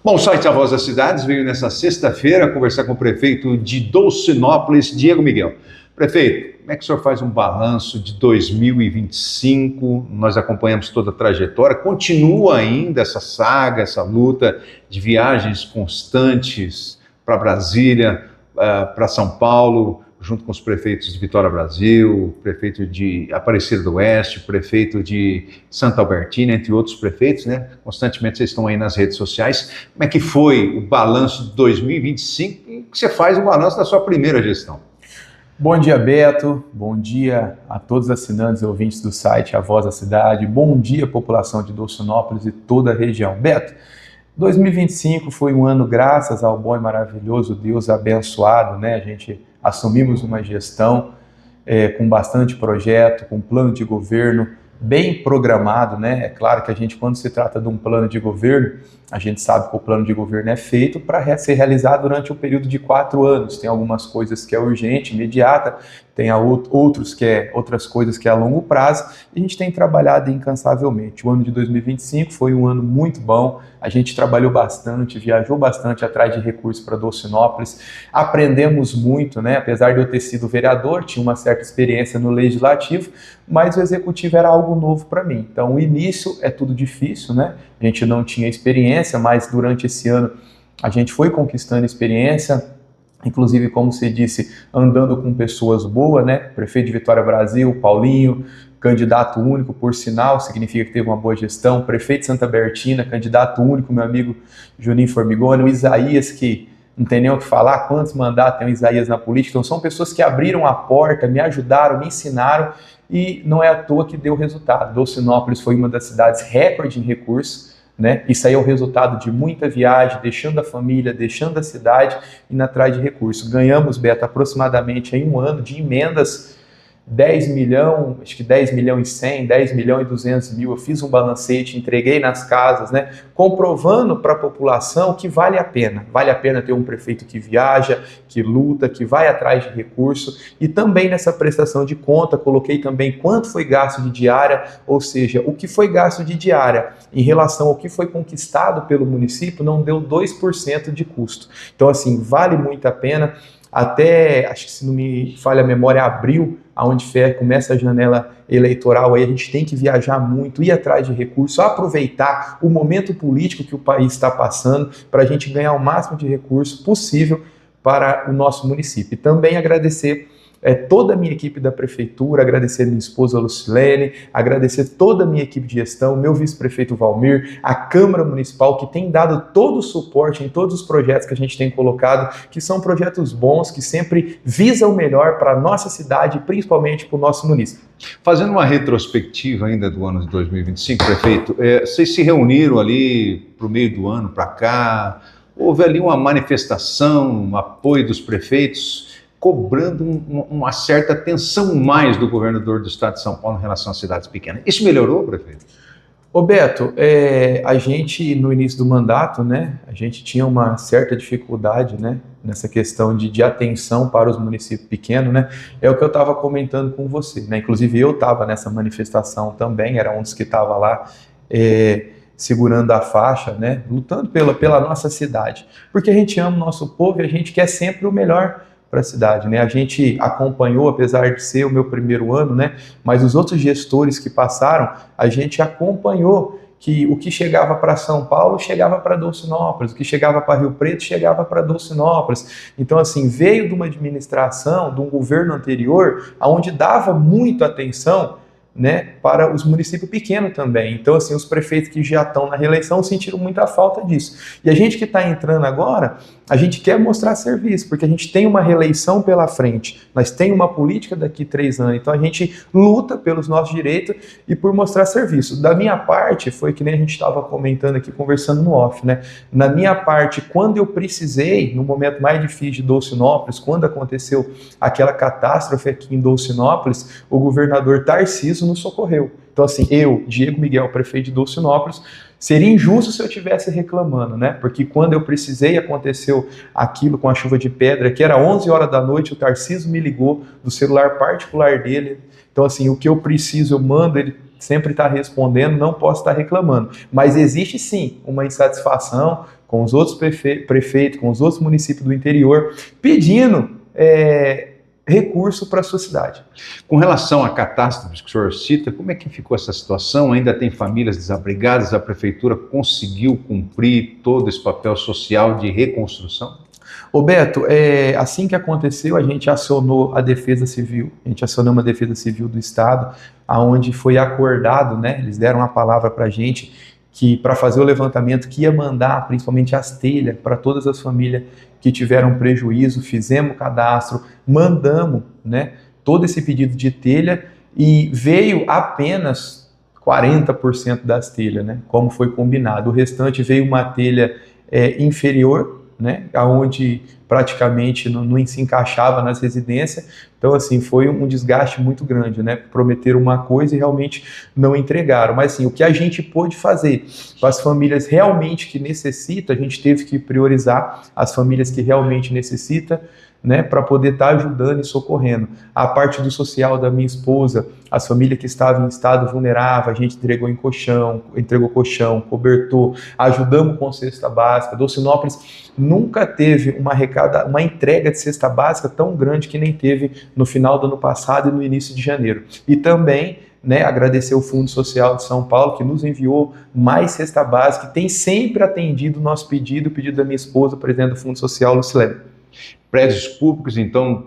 Bom, o site A Voz das Cidades veio nessa sexta-feira conversar com o prefeito de Dolcinópolis, Diego Miguel. Prefeito, como é que o senhor faz um balanço de 2025? Nós acompanhamos toda a trajetória, continua ainda essa saga, essa luta de viagens constantes para Brasília, para São Paulo, junto com os prefeitos de Vitória Brasil, prefeito de Aparecida do Oeste, prefeito de Santa Albertina, entre outros prefeitos, né? Constantemente vocês estão aí nas redes sociais. Como é que foi o balanço de 2025 e que você faz o balanço da sua primeira gestão? Bom dia, Beto. Bom dia a todos os assinantes e ouvintes do site A Voz da Cidade. Bom dia, população de Dolcinópolis e toda a região. Beto, 2025 foi um ano, graças ao bom e maravilhoso Deus abençoado, né? A gente assumimos uma gestão com bastante projeto, com plano de governo bem programado, né? É claro que a gente, quando se trata de um plano de governo, a gente sabe que o plano de governo é feito para ser realizado durante um período de 4 anos. Tem algumas coisas que é urgente, imediata, tem outras coisas que é a longo prazo, e a gente tem trabalhado incansavelmente. O ano de 2025 foi um ano muito bom, a gente trabalhou bastante, viajou bastante atrás de recursos para Dolcinópolis, aprendemos muito, né? Apesar de eu ter sido vereador, tinha uma certa experiência no legislativo, mas o executivo era algo novo para mim. Então o início é tudo difícil, né? A gente não tinha experiência, mas durante esse ano a gente foi conquistando experiência, inclusive, como você disse, andando com pessoas boas, né? Prefeito de Vitória Brasil, Paulinho, candidato único, por sinal, significa que teve uma boa gestão. Prefeito de Santa Bertina, candidato único, meu amigo Juninho Formigoni, o Isaías, que não tem nem o que falar, quantos mandatos tem o Isaías na política. Então são pessoas que abriram a porta, me ajudaram, me ensinaram, e não é à toa que deu resultado. Dolcinópolis foi uma das cidades recorde em recursos, né? Isso aí é o resultado de muita viagem, deixando a família, deixando a cidade, indo atrás de recursos. Ganhamos, Beto, aproximadamente em um ano de emendas, 10 milhões, acho que 10 milhões e 100, 10 milhões e 200 mil, eu fiz um balancete, entreguei nas casas, né, comprovando para a população que vale a pena ter um prefeito que viaja, que luta, que vai atrás de recurso, e também nessa prestação de conta, coloquei também quanto foi gasto de diária, ou seja, o que foi gasto de diária em relação ao que foi conquistado pelo município não deu 2% de custo. Então assim, vale muito a pena. Até, acho que se não me falha a memória, abril, onde começa a janela eleitoral, aí a gente tem que viajar muito, ir atrás de recursos, aproveitar o momento político que o país está passando para a gente ganhar o máximo de recursos possível para o nosso município. E também agradecer toda a minha equipe da prefeitura, agradecer minha esposa Lucilene, agradecer toda a minha equipe de gestão, meu vice-prefeito Valmir, a Câmara Municipal, que tem dado todo o suporte em todos os projetos que a gente tem colocado, que são projetos bons, que sempre visam o melhor para a nossa cidade, principalmente para o nosso município. Fazendo uma retrospectiva ainda do ano de 2025, prefeito, vocês se reuniram ali para o meio do ano, para cá, houve ali uma manifestação, um apoio dos prefeitos, cobrando uma certa atenção mais do governador do estado de São Paulo em relação às cidades pequenas. Isso melhorou, prefeito? Ô Beto, a gente no início do mandato, né, a gente tinha uma certa dificuldade, né, nessa questão de atenção para os municípios pequenos, né, é o que eu estava comentando com você, né, inclusive eu estava nessa manifestação também, era um dos que estava lá, segurando a faixa, né, lutando pela nossa cidade, porque a gente ama o nosso povo e a gente quer sempre o melhor para a cidade, né? A gente acompanhou, apesar de ser o meu primeiro ano, né? Mas os outros gestores que passaram, a gente acompanhou que o que chegava para São Paulo chegava para Dolcinópolis, o que chegava para Rio Preto chegava para Dolcinópolis. Então, assim, veio de uma administração, de um governo anterior, onde dava muito atenção, né, para os municípios pequenos também. Então, assim, os prefeitos que já estão na reeleição sentiram muita falta disso. E a gente que está entrando agora, a gente quer mostrar serviço, porque a gente tem uma reeleição pela frente, nós temos uma política daqui a 3 anos, então a gente luta pelos nossos direitos e por mostrar serviço. Da minha parte, foi que nem a gente estava comentando aqui, conversando no off, né? Na minha parte, quando eu precisei, no momento mais difícil de Dolcinópolis, quando aconteceu aquela catástrofe aqui em Dolcinópolis, o governador Tarcísio nos socorreu. Então, assim, eu, Diego Miguel, prefeito de Dolcinópolis, seria injusto se eu estivesse reclamando, né? Porque quando eu precisei, aconteceu aquilo com a chuva de pedra, que era 11 horas da noite, o Tarcísio me ligou do celular particular dele. Então, assim, o que eu preciso, eu mando, ele sempre estar respondendo, não posso estar reclamando. Mas existe sim uma insatisfação com os outros prefeitos, com os outros municípios do interior, pedindo recurso para a sua cidade. Com relação à catástrofe que o senhor cita, como é que ficou essa situação? Ainda tem famílias desabrigadas? A prefeitura conseguiu cumprir todo esse papel social de reconstrução? Ô Beto, assim que aconteceu, a gente acionou a Defesa Civil, a gente acionou uma Defesa Civil do Estado, aonde foi acordado, né, eles deram uma palavra para a gente, que para fazer o levantamento, que ia mandar principalmente as telhas para todas as famílias que tiveram prejuízo, fizemos o cadastro, mandamos, né, todo esse pedido de telha e veio apenas 40% das telhas, né, como foi combinado. O restante veio uma telha inferior, né, onde praticamente não se encaixava nas residências. Então, assim, foi um desgaste muito grande, né? Prometeram uma coisa e realmente não entregaram. Mas, assim, o que a gente pôde fazer para as famílias realmente que necessitam, a gente teve que priorizar as famílias que realmente necessitam, né, para poder estar ajudando e socorrendo. A parte do social da minha esposa, as famílias que estavam em estado vulnerável, a gente entregou colchão, cobertor, ajudamos com cesta básica. Dolcinópolis nunca teve uma entrega de cesta básica tão grande que nem teve no final do ano passado e no início de janeiro. E também, né, agradecer o Fundo Social de São Paulo, que nos enviou mais cesta básica, que tem sempre atendido o nosso pedido, o pedido da minha esposa, presidente do Fundo Social, Lucilene. Prédios públicos, então,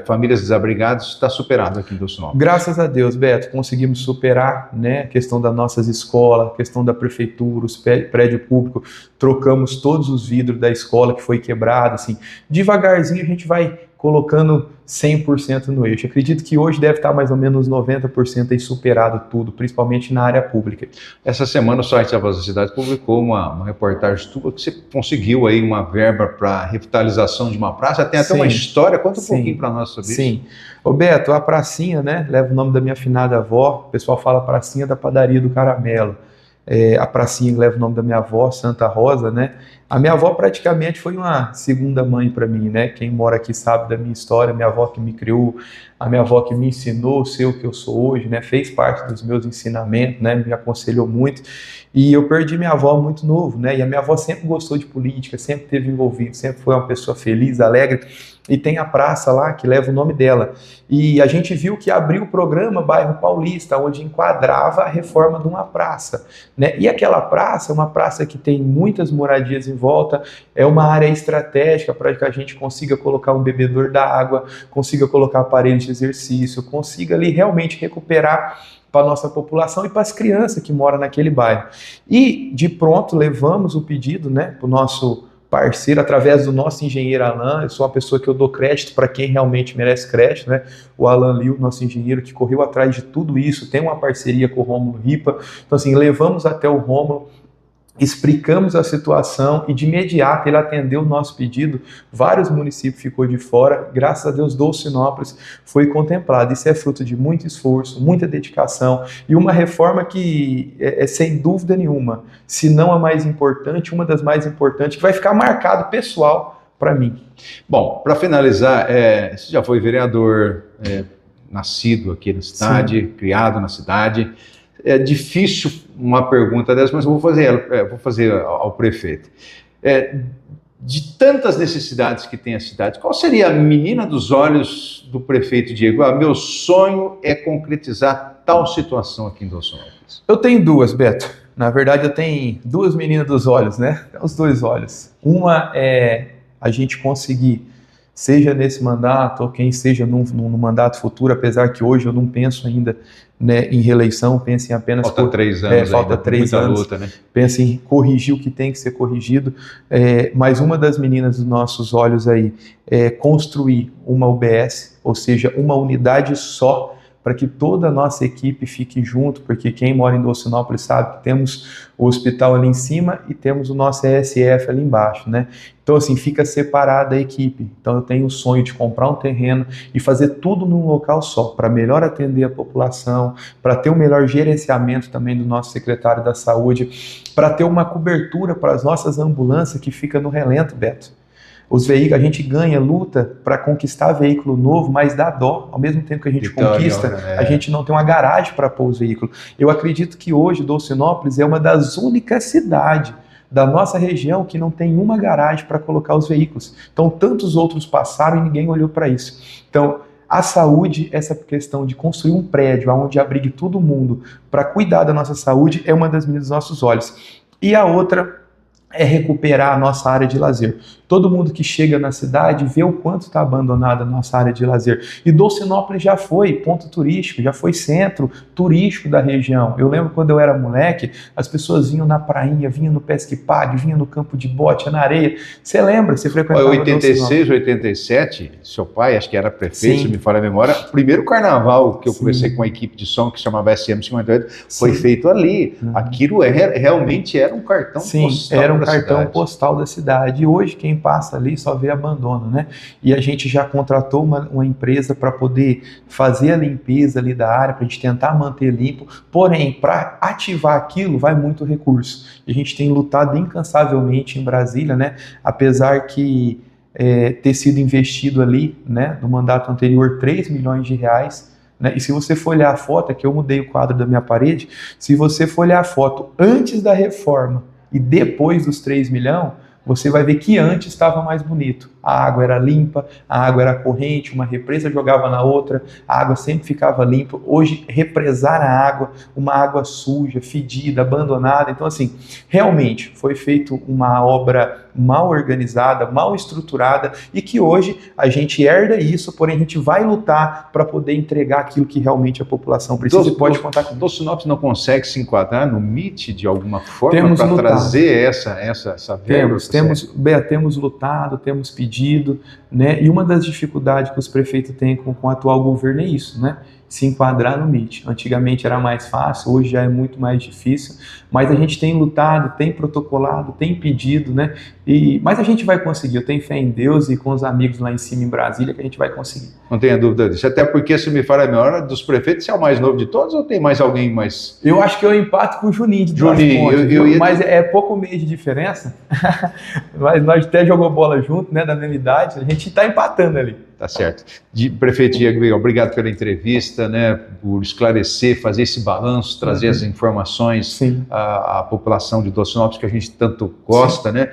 famílias desabrigadas, está superado aqui em Dolcinópolis. Graças a Deus, Beto, conseguimos superar, né, a questão das nossas escolas, a questão da prefeitura, os prédios públicos, trocamos todos os vidros da escola que foi quebrado, assim, devagarzinho a gente vai colocando 100% no eixo. Acredito que hoje deve estar mais ou menos 90% aí superado tudo, principalmente na área pública. Essa semana o site da Voz da Cidade publicou uma reportagem tua que você conseguiu aí uma verba para revitalização de uma praça, tem até uma história, conta um pouquinho para nós sobre isso. Sim. Ô Beto, a pracinha, né, leva o nome da minha finada avó, o pessoal fala pracinha da padaria do Caramelo. A pracinha leva o nome da minha avó, Santa Rosa, né? A minha avó praticamente foi uma segunda mãe para mim, né? Quem mora aqui sabe da minha história, minha avó que me criou, a minha avó que me ensinou a ser o que eu sou hoje, né? Fez parte dos meus ensinamentos, né? Me aconselhou muito. E eu perdi minha avó muito novo, né? E a minha avó sempre gostou de política, sempre esteve envolvida, sempre foi uma pessoa feliz, alegre. E tem a praça lá que leva o nome dela. E a gente viu que abriu o programa Bairro Paulista, onde enquadrava a reforma de uma praça, né? E aquela praça é uma praça que tem muitas moradias em volta, é uma área estratégica para que a gente consiga colocar um bebedor d'água, consiga colocar aparelhos de exercício, consiga ali realmente recuperar para a nossa população e para as crianças que moram naquele bairro. E, de pronto, levamos o pedido, né, para o nosso parceiro, através do nosso engenheiro Alan. Eu sou uma pessoa que eu dou crédito para quem realmente merece crédito, né? O Alan Liu, nosso engenheiro, que correu atrás de tudo isso, tem uma parceria com o Rômulo Ripa. Então, assim, levamos até o Rômulo, explicamos a situação e de imediato ele atendeu o nosso pedido. Vários municípios ficou de fora, graças a Deus Dolcinópolis foi contemplado. Isso é fruto de muito esforço, muita dedicação e uma reforma que sem dúvida nenhuma, se não a mais importante, uma das mais importantes, que vai ficar marcado pessoal para mim. Bom, para finalizar, você já foi vereador, nascido aqui na cidade, sim, criado na cidade. É difícil uma pergunta dessa, mas eu vou fazer ao prefeito. De tantas necessidades que tem a cidade, qual seria a menina dos olhos do prefeito Diego? Meu sonho é concretizar tal situação aqui em Dolcinópolis. Eu tenho duas, Beto. Na verdade, eu tenho duas meninas dos olhos, né? Os dois olhos. Uma é a gente conseguir, seja nesse mandato ou quem seja num mandato futuro, apesar que hoje eu não penso ainda, né, em reeleição, penso em apenas... Falta 3 anos, falta 3 anos, luta, né? Penso em corrigir o que tem que ser corrigido, mas uma das meninas dos nossos olhos aí é construir uma UBS, ou seja, uma unidade só, para que toda a nossa equipe fique junto, porque quem mora em Dolcinópolis sabe que temos o hospital ali em cima e temos o nosso ESF ali embaixo, né? Então, assim, fica separada a equipe. Então, eu tenho o sonho de comprar um terreno e fazer tudo num local só, para melhor atender a população, para ter um melhor gerenciamento também do nosso secretário da Saúde, para ter uma cobertura para as nossas ambulâncias que fica no relento, Beto. Os veículos, a gente ganha, luta para conquistar veículo novo, mas dá dó. Ao mesmo tempo que a gente conquista, a gente não tem uma garagem para pôr os veículos. Eu acredito que hoje Dolcinópolis é uma das únicas cidades da nossa região que não tem uma garagem para colocar os veículos. Então, tantos outros passaram e ninguém olhou para isso. Então, a saúde, essa questão de construir um prédio onde abrigue todo mundo para cuidar da nossa saúde é uma das meninas dos nossos olhos. E a outra é recuperar a nossa área de lazer. Todo mundo que chega na cidade vê o quanto está abandonada a nossa área de lazer. E Dolcinópolis já foi ponto turístico, já foi centro turístico da região. Eu lembro quando eu era moleque, as pessoas vinham na prainha, vinham no Pesque Pague, vinham no campo de bote, na areia. Você lembra? Você frequentava 86, 87, seu pai, acho que era prefeito, se me falha a memória, o primeiro carnaval que eu conversei com a equipe de som, que se chamava SM58, foi feito ali. Aquilo realmente era um cartão postal. Era um cartão postal da cidade. E hoje quem passa ali só vê abandono, né? E a gente já contratou uma empresa para poder fazer a limpeza ali da área, para a gente tentar manter limpo. Porém, para ativar aquilo, vai muito recurso. E a gente tem lutado incansavelmente em Brasília, né? Apesar que ter sido investido ali, né, no mandato anterior, 3 milhões de reais. Né? E se você for olhar a foto, é que eu mudei o quadro da minha parede, se você for olhar a foto antes da reforma e depois dos 3 milhões, você vai ver que antes estava mais bonito. A água era limpa, a água era corrente, uma represa jogava na outra, a água sempre ficava limpa. Hoje, represar a água, uma água suja, fedida, abandonada. Então, assim, realmente foi feita uma obra mal organizada, mal estruturada e que hoje a gente herda isso, porém a gente vai lutar para poder entregar aquilo que realmente a população precisa e pode contar com. Dolcinópolis não consegue se enquadrar no MIT de alguma forma para trazer essa verba? Temos lutado, temos pedido, né? E uma das dificuldades que os prefeitos têm com o atual governo é isso, né? Se enquadrar no MIT. Antigamente era mais fácil, hoje já é muito mais difícil, mas a gente tem lutado, tem protocolado, tem pedido, né? Mas a gente vai conseguir, eu tenho fé em Deus e com os amigos lá em cima em Brasília que a gente vai conseguir. Não tenha dúvida disso, até porque se me fala a memória dos prefeitos, você é o mais novo de todos ou tem mais alguém mais? Eu acho que eu empato com o Juninho de Juninho, mas é pouco mês de diferença, mas nós até jogou bola junto, né, da mesma idade, a gente está empatando ali. Tá certo. Prefeito Diego, obrigado pela entrevista, né, por esclarecer, fazer esse balanço, trazer as informações à população de Dolcinópolis, que a gente tanto gosta, né?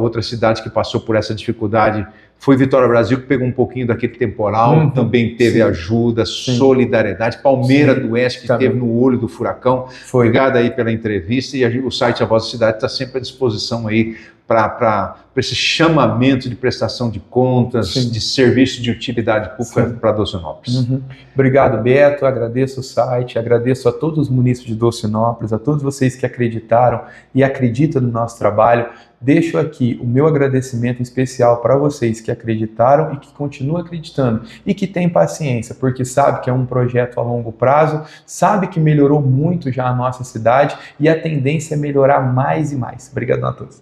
Outra cidade que passou por essa dificuldade foi Vitória Brasil, que pegou um pouquinho daquele temporal, também teve ajuda, solidariedade. Palmeira do Oeste, que esteve no olho do furacão. Obrigado aí pela entrevista, e o site A Voz da Cidade está sempre à disposição aí para esse chamamento de prestação de contas, de serviço de utilidade pública para Dolcinópolis. Obrigado, Beto, agradeço o site, agradeço a todos os munícipes de Dolcinópolis, a todos vocês que acreditaram e acreditam no nosso trabalho. Deixo aqui o meu agradecimento especial para vocês que acreditaram e que continuam acreditando e que têm paciência, porque sabe que é um projeto a longo prazo, sabe que melhorou muito já a nossa cidade e a tendência é melhorar mais e mais. Obrigado a todos.